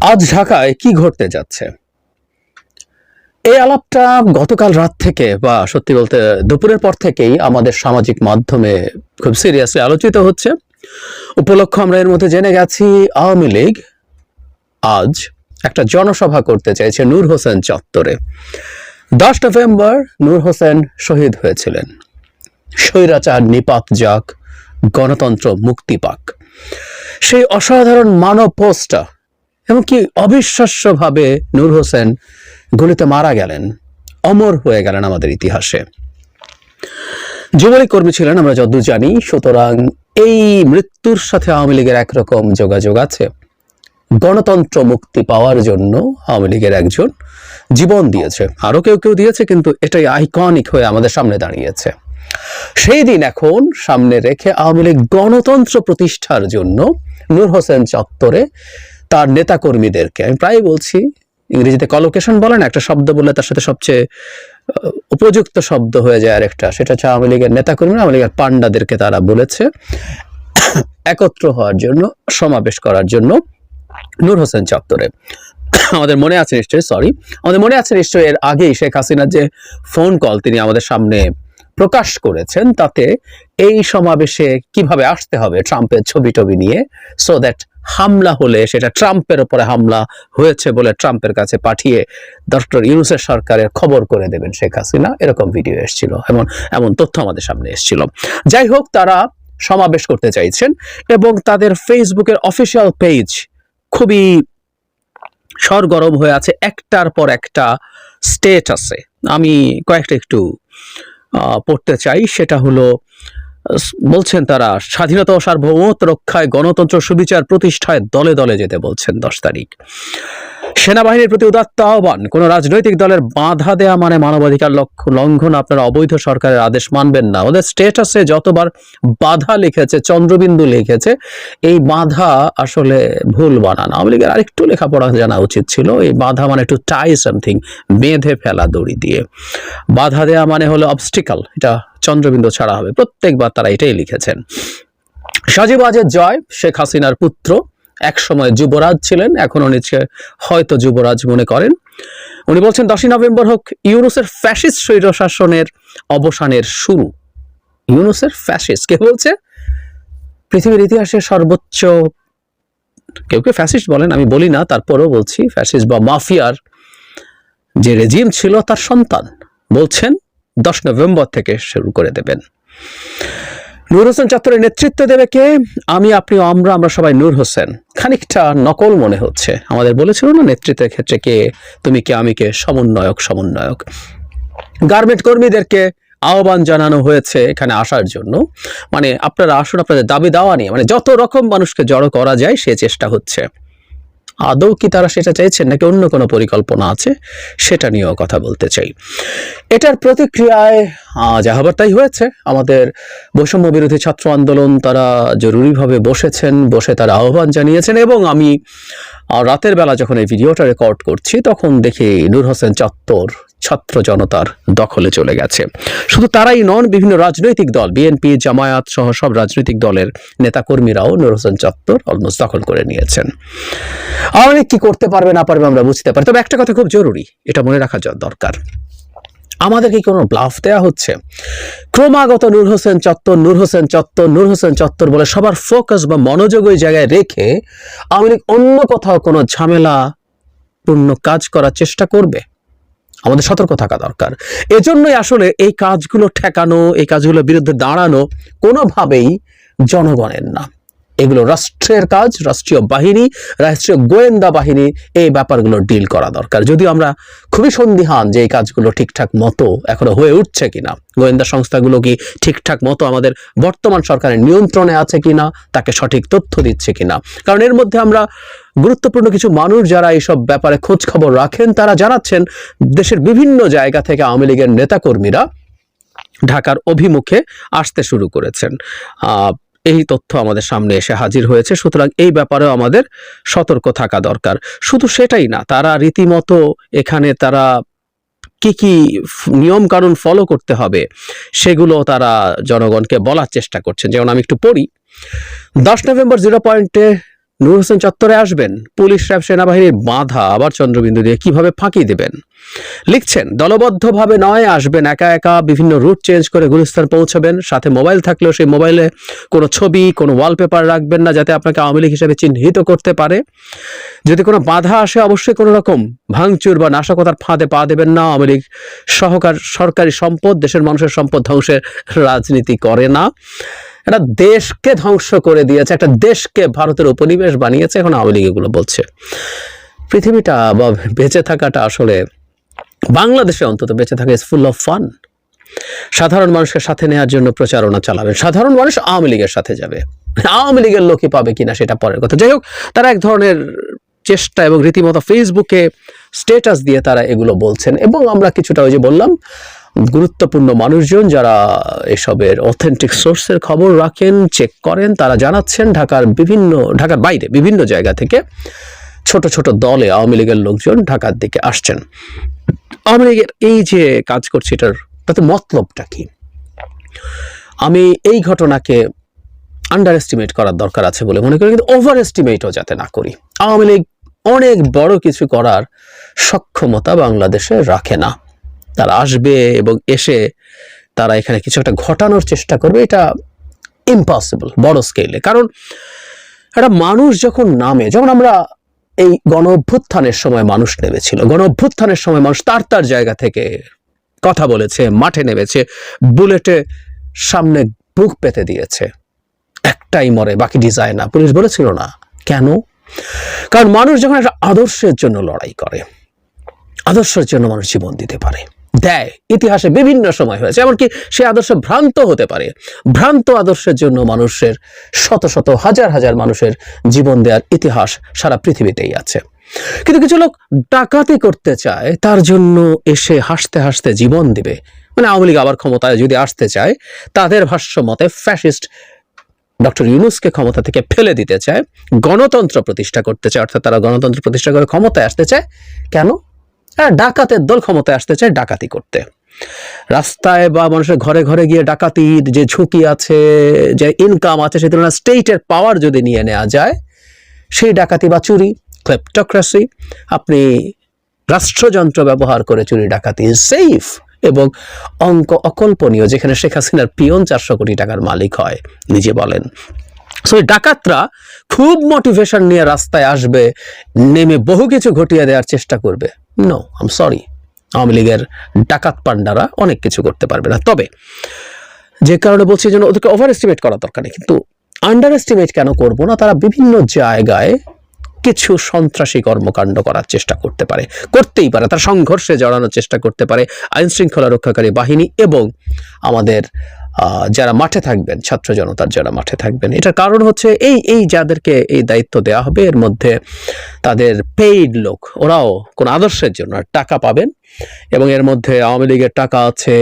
আজ ঢাকায় কি ঘটতে যাচ্ছে, এই আলাপটা গতকাল রাত থেকে বা সত্যি বলতে দুপুরের পর থেকেই আমাদের সামাজিক মাধ্যমে খুব সিরিয়াসলি আলোচিত হচ্ছে। উপলক্ষ আমরা এর মধ্যে জেনে গেছি, আওয়ামী লীগ আজ একটা জনসভা করতে চাইছে নূর হোসেন চত্বরে। 10 নভেম্বর নূর হোসেন শহীদ হয়েছিলেন। স্বৈরাচার নিপাত যাক, গণতন্ত্র মুক্তি পাক, সেই অসাধারণ মানব পোস্টটা এবং কি অবিশ্বাস্যভাবে নূর হোসেন গুলিতে মারা গেলেন, অমর হয়ে গেলেন আমাদের ইতিহাসে। যুবলীগ কর্মী ছিলেন আমরা যতদূর জানি, সুতরাং এই মৃত্যুর সাথে আওয়ামী লীগের একরকম যোগাযোগ আছে। গণতন্ত্র মুক্তি পাওয়ার জন্য আওয়ামী লীগের একজন জীবন দিয়েছে, আরো কেউ কেউ দিয়েছে, কিন্তু এটাই আইকনিক হয়ে আমাদের সামনে দাঁড়িয়েছে। সেই দিন এখন সামনে রেখে আওয়ামী লীগ গণতন্ত্র প্রতিষ্ঠার জন্য নূর হোসেন চত্বরে তার নেতাকর্মীদেরকে, আমি প্রায় বলছি ইংরেজিতে কলোকেশন বলেন, একটা শব্দ বললে তার সাথে সবচেয়ে উপযুক্ত শব্দ হয়ে যায় আরেকটা, সেটা হচ্ছে আওয়ামী লীগের নেতাকর্মী, আওয়ামী লীগের পান্ডাদেরকে তারা বলেছে একত্র হওয়ার জন্য, সমাবেশ করার জন্য নূর হোসেন চত্বরে। আমাদের মনে আছে নিশ্চয়ই এর আগেই শেখ হাসিনার যে ফোন কল তিনি আমাদের সামনে প্রকাশ করেছেন, তাতে এই সমাবেশে কিভাবে আসতে হবে ট্রাম্পের ছবি টবি নিয়ে, সো দ্যাট হামলা হলে সেটা ট্রাম্পের উপরে হামলা হয়েছে বলে ট্রাম্পের কাছে পাঠিয়ে ডক্টর ইউনূসের সরকারের খবর করে দেবেন শেখ হাসিনা, এরকম ভিডিও এসেছিল, এমন তথ্য আমাদের সামনে এসেছিল। যাই হোক, তারা সমাবেশ করতে চাইছেন এবং তাদের ফেসবুকের অফিসিয়াল পেজ খুবই সরগরম হয়ে আছে, একটার পর একটা স্টেটাসে। আমি কয়েকটা একটু পড়তে চাই। সেটা হলো, বলছেন তারা স্বাধীনতা ও সার্বভৌমত্ব রক্ষায়, গণতন্ত্র সুবিচার প্রতিষ্ঠায় দলে দলে যেতে বলছেন 10 তারিখ। সেনাবাহিনীর প্রতি উদাত্ত আহ্বান, কোন রাজনৈতিক দলের বাধা দেয়া মানে মানবাধিকার লঙ্ঘন, আপনারা অবৈধ সরকারের আদেশ মানবেন না। ওদের স্টেটাসে যতবার বাধা লিখেছে, চন্দ্রবিন্দু লিখেছে, এই বাধা আসলে ভুল বানানো। আওয়ামী লীগের আরেকটু লেখাপড়া জানা উচিত ছিল। এই বাধা মানে টু টাই সামথিং, বেঁধে ফেলা দড়ি দিয়ে। বাধা দেয়া মানে হলো অবস্টিকাল, এটা চন্দ্রবিন্দু ছাড়া হবে। প্রত্যেকবার তারা এটাই লিখেছেন। সাজিব ওয়াজেদ জয় শেখ হাসিনার পুত্র, এক সময় যুবরাজ ছিলেন, এখনো নিচে হয়তো যুবরাজ মনে করেন। উনি বলছেন 10 নভেম্বর হোক ইউনূসের ফ্যাসিস্ট স্বৈরশাসনের অবসানের শুরু। ইউনূসের ফ্যাসিস্ট কে বলছে? পৃথিবীর ইতিহাসে সর্বোচ্চ, কেউ কেউ ফ্যাসিস্ট বলেন, আমি বলি না, তারপরেও বলছি, ফ্যাসিস্ট বা মাফিয়ার যে রেজিম ছিল তার সন্তান বলছেন 10 নভেম্বর থেকে শুরু করে দেবেন। নূর হোসেন চত্বরের নেতৃত্ব দেবে কে? আমি, আপনি, আমরা সবাই নূর হোসেন। খানিকটা নকল মনে হচ্ছে। আমাদের বলেছিল না নেতৃত্বের ক্ষেত্রে কে তুমি কে আমি কে, সমন্বয়ক। গার্মেন্ট কর্মীদেরকে আহ্বান জানানো হয়েছে এখানে আসার জন্য, মানে আপনারা আসুন, আপনাদের দাবি দাওয়া নিয়ে, মানে যত রকম মানুষকে জড়ো করা যায় সে চেষ্টা হচ্ছে। আদৌ কি তারা সেটা চাইছেন নাকি অন্য কোনো পরিকল্পনা আছে, সেটা নিয়েও কথা বলতে চাই। এটার প্রতিক্রিয়ায় যা হবার তাই হয়েছে। আমাদের বৈষম্য বিরোধী ছাত্র আন্দোলন তারা জরুরিভাবে বসে তারা আহ্বান জানিয়েছেন, এবং আমি রাতের বেলা যখন এই ভিডিওটা রেকর্ড করছি তখন দেখি নূর হোসেন চত্বর ছাত্র জনতার দখলে চলে গেছে। শুধু তারাই নন, বিভিন্ন রাজনৈতিক দল, বিএনপি, জামায়াত সহ সব রাজনৈতিক দলের নেতাকর্মীরাও নূর হোসেন চত্বর অলমোস্ট দখল করে নিয়েছেন। আওয়ামী লীগ কি করতে পারবে না পারবে আমরা বুঝতে পারি, তবে একটা কথা খুব জরুরি, এটা মনে রাখা দরকার, আমাদেরকে কোনো ব্লাফ দেয়া হচ্ছে? ক্রমাগত নূর হোসেন চত্বর বলে সবার ফোকাস বা মনোযোগ ওই জায়গায় রেখে আওয়ামী লীগ অন্য কোথাও কোনো ঝামেলাপূর্ণ কাজ করার চেষ্টা করবে। আমাদের সতর্ক থাকা দরকার। এজন্যই আসলে এই কাজগুলো ঠেকানো, এই কাজগুলোর বিরুদ্ধে দাঁড়ানো কোনোভাবেই জনগণের না, এগুলো রাষ্ট্রের কাজ, রাষ্ট্রীয় বাহিনী, রাষ্ট্রীয় গোয়েন্দা বাহিনী এই ব্যাপারগুলো ডিল করা দরকার। যদিও আমরা খুবই সন্দিহান যে এই কাজগুলো ঠিকঠাক মতো এখনো হয়ে উঠছে কিনা, গোয়েন্দা সংস্থাগুলো কি ঠিকঠাক মতো আমাদের বর্তমান সরকারের নিয়ন্ত্রণে আছে কিনা, তাকে সঠিক তথ্য দিচ্ছে কিনা। কারণ এর মধ্যে আমরা গুরুত্বপূর্ণ কিছু মানুষ যারা এইসব ব্যাপারে খোঁজ খবর রাখেন, তারা জানাচ্ছেন দেশের বিভিন্ন জায়গা থেকে আওয়ামী লীগের নেতাকর্মীরা ঢাকার অভিমুখে আসতে শুরু করেছেন। এই তথ্য আমাদের সামনে এসে হাজির হয়েছে। সুতরাং এই ব্যাপারেও আমাদের সতর্ক থাকা দরকার। শুধু সেটাই না, তারা রীতিমতো এখানে তারা কি নিয়ম কানুন ফলো করতে হবে সেগুলো তারা জনগণকে বলার চেষ্টা করছেন। যেমন আমি একটু পড়ি, 10 নভেম্বর 0 পয়েন্টে নূর হোসেন চত্বরে আসবেন, পুলিশ র্যাব সেনাবাহিনীর বাধা আবার চন্দ্রবিন্দু দিয়ে কিভাবে ফাঁকি দেবেন। লিখছেন, দলবদ্ধভাবে নয়, আসবেন একা একা, বিভিন্ন রুট চেঞ্জ করে গুলিস্তান পৌঁছাবেন, সাথে মোবাইল থাকলেও সেই মোবাইলে কোনো ছবি, কোনো ওয়ালপেপার রাখবেন না যাতে আপনাকে আওয়ামী লীগ হিসেবে চিহ্নিত করতে পারে। যদি কোনো বাধা আসে অবশ্যই কোনো রকম ভাঙচুর বা নাশকতার ফাঁদে পা দেবেন না। আওয়ামী লীগ সরকারি সম্পদ, দেশের মানুষের সম্পদ ধ্বংসের রাজনীতি করে না। এটা দেশকে ধ্বংস করে দিয়েছে, একটা দেশকে ভারতের উপনিবেশ বানিয়েছে। এখন আওয়ামী লীগ এগুলো বলছে। পৃথিবীটা বা বেঁচে থাকাটা আসলে, বাংলাদেশে অন্তত বেঁচে থাকা ইজ ফুল অফ ফান। সাধারণ মানুষকে সাথে নেওয়ার জন্য প্রচারণা চালাবেন, সাধারণ মানুষ আওয়ামী লীগের সাথে যাবে, আওয়ামী লীগের লোকই পাবে কিনা সেটা পরের কথা। যাই হোক, তারা এক ধরনের চেষ্টা এবং রীতিমতো ফেসবুকে স্ট্যাটাস দিয়ে তারা এগুলো বলছেন। এবং আমরা কিছুটা ওই যে বললাম, গুরুত্বপূর্ণ মানুষজন যারা এসবের অথেন্টিক সোর্সের খবর রাখেন, চেক করেন, তারা জানাচ্ছেন ঢাকার বাইরে বিভিন্ন জায়গা থেকে ছোট ছোট দলে আওয়ামী লীগের লোকজন ঢাকার দিকে আসছেন। আওয়ামী লীগের এই যে কাজ করছে, তাতে মতলবটা কি? আমি এই ঘটনাকে আন্ডার এস্টিমেট করার দরকার আছে বলে মনে করি, কিন্তু ওভার এস্টিমেটও যাতে না করি। আওয়ামী লীগ অনেক বড় কিছু করার সক্ষমতা বাংলাদেশে রাখে না। তারা আসবে এবং এসে তারা এখানে কিছু একটা ঘটানোর চেষ্টা করবে, এটা ইম্পসিবল বড় স্কেলে। কারণ একটা মানুষ যখন নামে, যেমন আমরা এই গণ অভ্যুত্থানের সময় মানুষ নেমেছিল, গণ অভ্যুত্থানের সময় মানুষ তার জায়গা থেকে কথা বলেছে, মাঠে নেমেছে, বুলেটে সামনে বুক পেতে দিয়েছে, একটাই মরে বাকি ডিজায় না, পুলিশ বলেছিল না। কেন? কারণ মানুষ যখন একটা আদর্শের জন্য লড়াই করে, আদর্শের জন্য মানুষ জীবন দিতে পারে, দেয়। ইতিহাসে বিভিন্ন সময় হয়েছে, এমনকি সে আদর্শ ভ্রান্ত হতে পারে। ভ্রান্ত আদর্শের জন্য মানুষের শত শত হাজার হাজার মানুষের জীবন দেওয়ার ইতিহাস সারা পৃথিবীতেই আছে। কিন্তু কিছু লোক ডাকাতি করতে চায়, তার জন্য এসে হাসতে হাসতে জীবন দিবে। মানে আওয়ামী লীগ আবার ক্ষমতায় যদি আসতে চায়, তাদের ভাষ্য মতে ফ্যাসিস্ট ডক্টর ইউনূসকে ক্ষমতা থেকে ফেলে দিতে চায়, গণতন্ত্র প্রতিষ্ঠা করতে চায়, অর্থাৎ তারা গণতন্ত্র প্রতিষ্ঠা করে ক্ষমতায় আসতে চায়। কেন? ডাকাতের দল ক্ষমতায় আসতে চায় ডাকাতি করতে। রাস্তায় বা মানুষের ঘরে ঘরে গিয়ে ডাকাতির যে ঝুঁকি আছে, যে ইনকাম আছে, সেই তুলনায় স্টেটের পাওয়ার যদি নিয়ে নেওয়া যায়, সেই ডাকাতি বা চুরি, ক্লেপ্টোক্রেসি, আপনি রাষ্ট্রযন্ত্র ব্যবহার করে চুরি ডাকাতি সেফ এবং অঙ্ক অকল্পনীয়, যেখানে শেখ হাসিনার পিয়ন 400 কোটি টাকার মালিক হয়, নিজে বলেন। সো ডাকাতরা খুব মোটিভেশন নিয়ে রাস্তায় আসবে, নেমে বহু কিছু ঘটিয়ে দেওয়ার চেষ্টা করবে। No, I am sorry, Awami লীগের ডাকাত পান্ডারা অনেক কিছু করতে পারবে না। তবে যে কারণে বলছি যেন ওদেরকে ওভার এস্টিমেট করার দরকার নেই, কিন্তু আন্ডার এস্টিমেট কেন করবো না? তারা বিভিন্ন জায়গায় কিছু সন্ত্রাসী কর্মকাণ্ড করার চেষ্টা করতে পারে, করতেই পারে, তারা সংঘর্ষে জড়ানোর চেষ্টা করতে পারে আইন শৃঙ্খলা রক্ষাকারী বাহিনী এবং আমাদের যারা মাঠে থাকবেন, ছাত্র জনতার যারা মাঠে থাকবেন। এটার কারণ হচ্ছে এই যাদেরকে এই দায়িত্ব দেওয়া হবে, এর মধ্যে তাদের পেইড লোক, ওরাও কোন আদর্শের জন্য টাকা পাবেন এবং এর মধ্যে আওয়ামী লীগের টাকা আছে,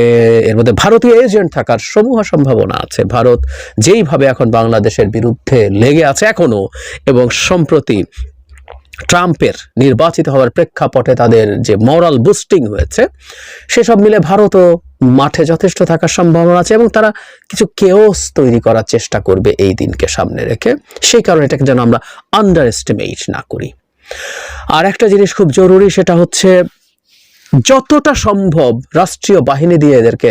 এর মধ্যে ভারতীয় এজেন্ট থাকার সমূহ সম্ভাবনা আছে। ভারত যেইভাবে এখন বাংলাদেশের বিরুদ্ধে লেগে আছে এখনো, এবং সম্প্রতি ট্রাম্পের নির্বাচিত হওয়ার প্রেক্ষাপটে তাদের যে মোরাল বুস্টিং হয়েছে, সেসব মিলে ভারতও মাঠে যথেষ্ট থাকার সম্ভাবনা আছে এবং তারা কিছু কেওস তৈরি করার চেষ্টা করবে এই দিনকে সামনে রেখে। সেই কারণে এটাকে যেন আমরা আন্ডার এস্টিমেট না করি। আর একটা জিনিস খুব জরুরি, সেটা হচ্ছে যতটা সম্ভব রাষ্ট্রীয় বাহিনী দিয়ে এদেরকে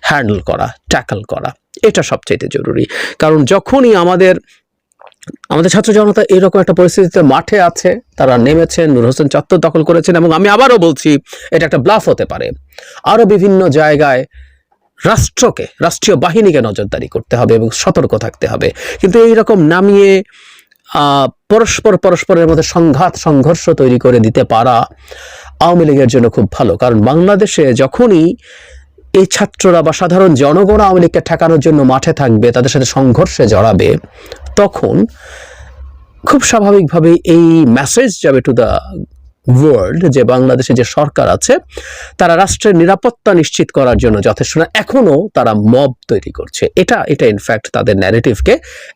হ্যান্ডেল করা, ট্যাকল করা, এটা সবচেয়ে জরুরি। কারণ যখনই আমাদের ছাত্র জনতা এরকম একটা পরিস্থিতিতে মাঠে আছে, তারা নেমেছেন, নূর হোসেন চত্বর দখল করেছেন, এবং আমি আবারও বলছি এটা একটা ব্লাফ হতে পারে। আরো বিভিন্ন জায়গায় রাষ্ট্রীয় বাহিনীকে নজরদারি করতে হবে এবং সতর্ক থাকতে হবে। কিন্তু এইরকম নামিয়ে পরস্পরের মধ্যে সংঘর্ষ তৈরি করে দিতে পারা আওয়ামী লীগের জন্য খুব ভালো। কারণ বাংলাদেশে যখনই এই ছাত্ররা বা সাধারণ জনগণ আওয়ামী লীগকে ঠেকানোর জন্য মাঠে থাকবে, তাদের সাথে সংঘর্ষে জড়াবে, তখন খুব স্বাভাবিকভাবে এই মেসেজ যাবে টু দ্য ওয়ার্ল্ড যে বাংলাদেশে যে সরকার আছে তারা রাষ্ট্রের নিরাপত্তা নিশ্চিত করার জন্য যথেষ্ট না, এখনো তারা মব তৈরি করছে। এটা ইনফ্যাক্ট তাদের ন্যারেটিভকে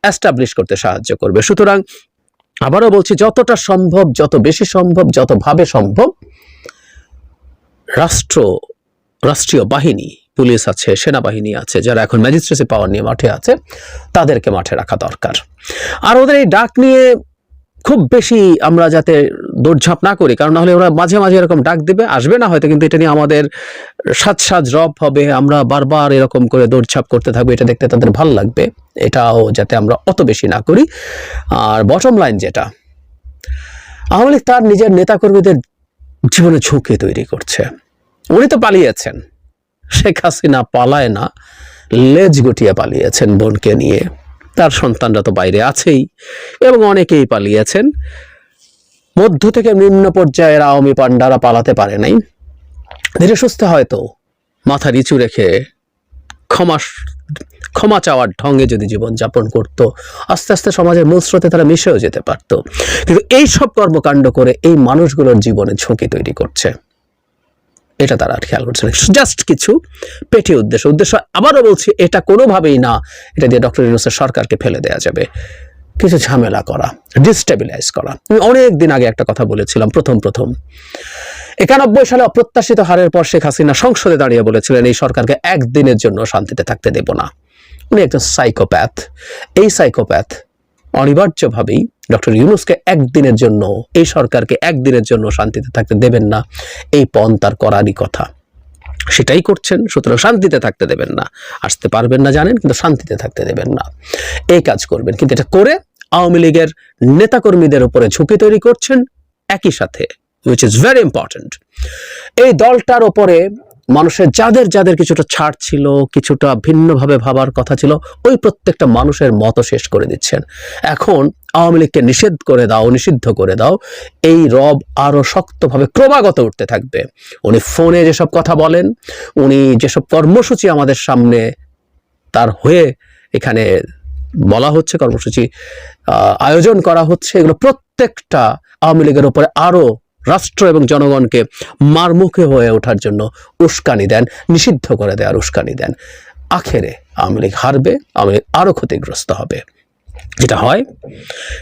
এস্টাবলিশ করতে সাহায্য করবে। সুতরাং আবারও বলছি, যতটা সম্ভব, যত বেশি সম্ভব, যতভাবে সম্ভব রাষ্ট্রীয় বাহিনী, পুলিশ আছে, সেনাবাহিনী আছে, যারা এখন ম্যাজিস্ট্রেসি পাওয়ার নিয়ে মাঠে আছে, তাদেরকে মাঠে রাখা দরকার। আর ওদের এই ডাক নিয়ে খুব বেশি আমরা যাতে দৌড়ঝাঁপ না করি, কারণ নাহলে ওরা মাঝে মাঝে এরকম ডাক দেবে, আসবে না হয়তো, কিন্তু এটা নিয়ে আমাদের সাজ সাজ রব হবে, আমরা বারবার এরকম করে দৌড়ঝাঁপ করতে থাকবো, এটা দেখতে তাদের ভাল লাগবে। এটাও যাতে আমরা অত বেশি না করি। আর বটম লাইন যেটা, আওয়ামী লীগ তার নিজের নেতাকর্মীদের জীবনে ঝুঁকি তৈরি করছে। উনি তো পালিয়েছেন, শেখ হাসিনা পালায় না, লেজ গুটিয়ে পালিয়েছেন বোনকে নিয়ে। তার সন্তানরা তো বাইরে আছেই, এবং অনেকেই পালিয়েছেন। মধ্য থেকে নিম্ন পর্যায়ের আওয়ামী পান্ডারা পালাতে পারে নাই। ধীরে সুস্থে হয়তো মাথা নিচু রেখে ক্ষমা চাওয়ার ঢঙ্গে যদি জীবনযাপন করত, আস্তে আস্তে সমাজের মূল স্রোতে তারা মিশেও যেতে পারত। কিন্তু এই সব কর্মকাণ্ড করে এই মানুষগুলোর জীবনে ঝুঁকি তৈরি করছে, এটা তারা আর খেয়াল করছে না। জাস্ট কিছু পেটি উদ্দেশ্য। আবারও বলছি, এটা কোনোভাবেই না এটা দিয়ে ডক্টর ইউনূসের সরকারকে ফেলে দেওয়া যাবে। কিছু ঝামেলা করা, ডিস্টেবিলাইজ করা। আমি অনেক দিন আগে একটা কথা বলেছিলাম, প্রথম 91 সালে অপ্রত্যাশিত হারের পর শেখ হাসিনা সংসদে দাঁড়িয়ে বলেছিলেন, এই সরকারকে একদিনের জন্য শান্তিতে থাকতে দেব না। উনি একজন সাইকোপ্যাথ। এই সাইকোপ্যাথ অনিবার্যভাবেই ডক্টর ইউনূসকে একদিনের জন্য, এই সরকারকে একদিনের জন্য শান্তিতে থাকতে দেবেন না, এই পণ তার করারই কথা। সেটাই করছেন। সুতরাং শান্তিতে থাকতে দেবেন না, আসতে পারবেন না জানেন, কিন্তু শান্তিতে থাকতে দেবেন না, এই কাজ করবেন। কিন্তু এটা করে আওয়ামী লীগের নেতাকর্মীদের উপরে ঝুঁকি তৈরি করছেন একই সাথে, which is very important। এই দলটার ওপরে মানুষের যাদের কিছুটা ছাড় ছিল, কিছুটা ভিন্নভাবে ভাবার কথা ছিল, ওই প্রত্যেকটা মানুষের মত শেষ করে দিচ্ছেন। এখন আওয়ামী লীগকে নিষিদ্ধ করে দাও, এই রব আরো শক্তভাবে ক্রমাগত উঠতে থাকবে। উনি ফোনে যেসব কথা বলেন, উনি যেসব কর্মসূচি আমাদের সামনে তার হয়ে এখানে বলা হচ্ছে, কর্মসূচি আয়োজন করা হচ্ছে, এগুলো প্রত্যেকটা আওয়ামী লীগের উপরে আরো রাষ্ট্র এবং জনগণকে মারমুখী হয়ে ওঠার জন্য উস্কানি দেন, নিষিদ্ধ করে দেওয়ার উস্কানি দেন। আখেরে আওয়ামী লীগ হারবে, আওয়ামী লীগ আরো ক্ষতিগ্রস্ত হবে। যেটা হয়,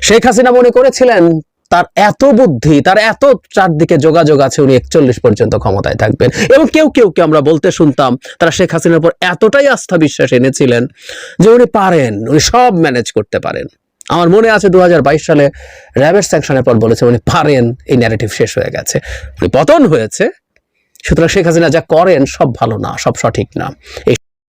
শেখ হাসিনা মনে করেছিলেন তার এত বুদ্ধি, তার এত চারদিকে যোগাযোগ আছে, উনি 41 পর্যন্ত ক্ষমতায় থাকবেন। এবং কেউ আমরা বলতে শুনতাম, তারা শেখ হাসিনার উপর এতটাই আস্থা বিশ্বাস এনেছিলেন যে উনি পারেন, উনি সব ম্যানেজ করতে পারেন। আমার মনে আছে 2022 সালে র্যাবের স্যাংশনের পর বলেছে উনি পারেন, এই ন্যারেটিভ শেষ হয়ে গেছে, উনি পতন হয়েছে। সুতরাং শেখ হাসিনা যা করেন সব ভালো না, সব সঠিক না।